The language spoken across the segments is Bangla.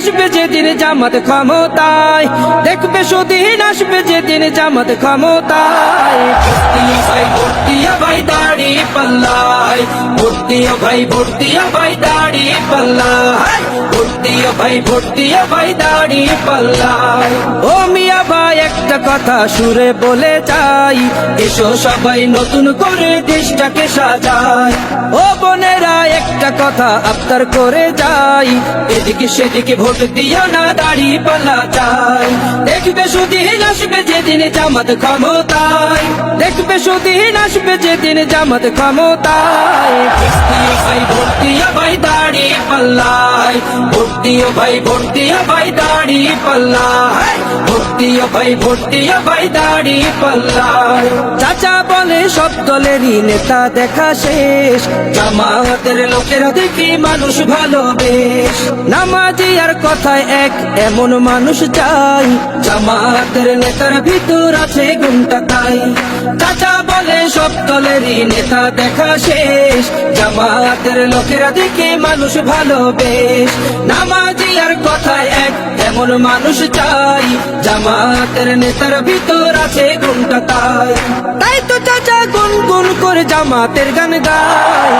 আসবে যেদিন জামাত ক্ষমতায়, দেখবে সুদিন আসবে যেদিন জামাত ক্ষমতায়। ভোট দিও ভাই দাড়ি পাল্লায়, ভোট দিও ভাই, ভোট দিও ভাই দাড়ি পাল্লায়, ভোট দিও ভাই, ভোট দিও ভাই দাড়ি পাল্লায়। ও মিয়া ভাই একটা কথা সুরে বলে যাই, এসো সবাই নতুন করে দেশটাকে সাজাই। ও বোনেরা একটা কথা আবদার করে যাই, এদিকে সেদিকে ভোট দিও না, দাড়ি পাল্লা চাই। দেখবে সুদিন আসবে যেদিন জামাত ক্ষমতায়, দেখবে সুদিন আসবে যেদিন জামাত ক্ষমতায়। ভোট দিও ভাই দাড়ি পাল্লায়, ভোট দিও ভাই, ভোট দিও ভাই দাড়ি পাল্লায়, ভোট দিও ভাই, ভোট দিও ভাই দাড়ি পাল্লায়। চাচা বলে সব দলেরই নেতা দেখা শেষ, জামাতের লোকেরা দেখি মানুষ ভালো বেশ। নামাজি আর কথায় এক এমন মানুষ চাই, জামাতের নেতার ভিতর আছে গুণটা তাই। চাচা বলে সব দলেরই নেতা দেখা শেষ, জামাতের লোকেরা দেখি মানুষ ভালো বেশ। নামাজি আর কথায় এক এমন মানুষ চাই, জামাতের নেতার ভিতর আছে গুণটা তাই। তাই তো চাচা গুনগুন করে জামাতের গান গায়।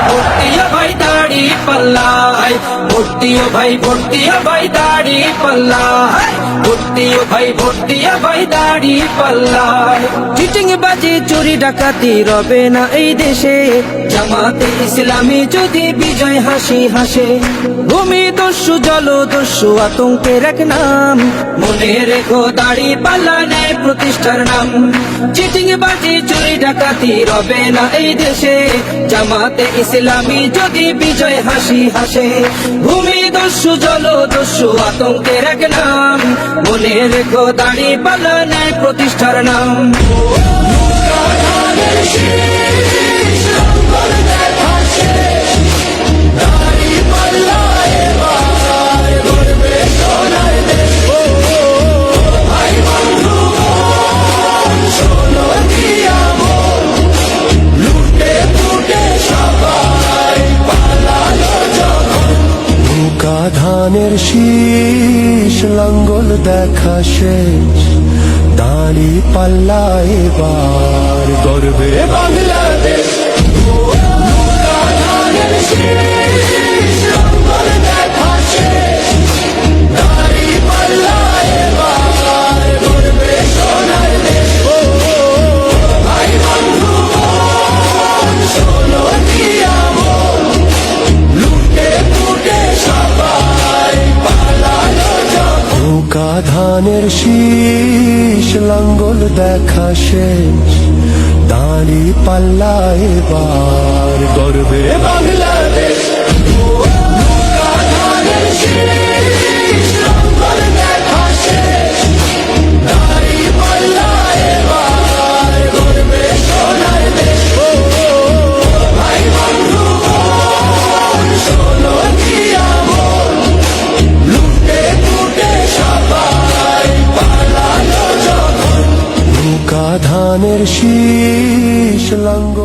ভোট দিও ভাই দাড়ি পাল্লায়, ভোট দিও ভাই, ভোট দিও ভাই দাড়ি পাল্লায়, ভোট দিও ভাই, ভোট দিও ভাই দাড়ি পাল্লায়। চিটিং বাজি চুরি ডাকাতি রবে না এই দেশে, জামাতে ইসলামী যদি বিজয় হাসি হাসে। ভূমি দস্যু জলদস্যু আতঙ্কের এক নাম, মনে রেখো দাড়ি পাল্লা ন্যায় প্রতিষ্ঠার নাম। চিটিং বাজি চুরি ডাকাতি রবে না এই দেশে, জামাতে ইসলামী যদি বিজয় হাসি হাসে। ভূমি দস্যু জলদস্যু আতঙ্কের এক নাম, মনে রেখো দাড়ি পাল্লা ন্যায় প্রতিষ্ঠার নাম। ধানের শীষ লাঙ্গল দেখা শেষ, দাড়ি পাল্লা এবার গর্বে বাংলাদেশ। ধানের শীষ লাঙ্গল দেখা শেষ, দাড়ি পাল্লা এবার গর্বে সোনার দেশ। ভাই বন্ধু শোনো দিয়া মন, লুটে পুটে সবাই পালালো যখন। নৌকা ধানের শীষ লাঙ্গল দেখা শেষ, দাড়ি পাল্লা এবার গর্বে বাংলাদেশ। নৌকা ধানের শীষ লাঙ্গল দেখা শেষ, দাড়ি পাল্লা এবার গর্বে সোনার দেশ। ভাই বন্ধু শোনো দিয়া মন, লুটে পুটে সবাই পালালো যখন। নৌকা ধানের শীষ লাঙ্গল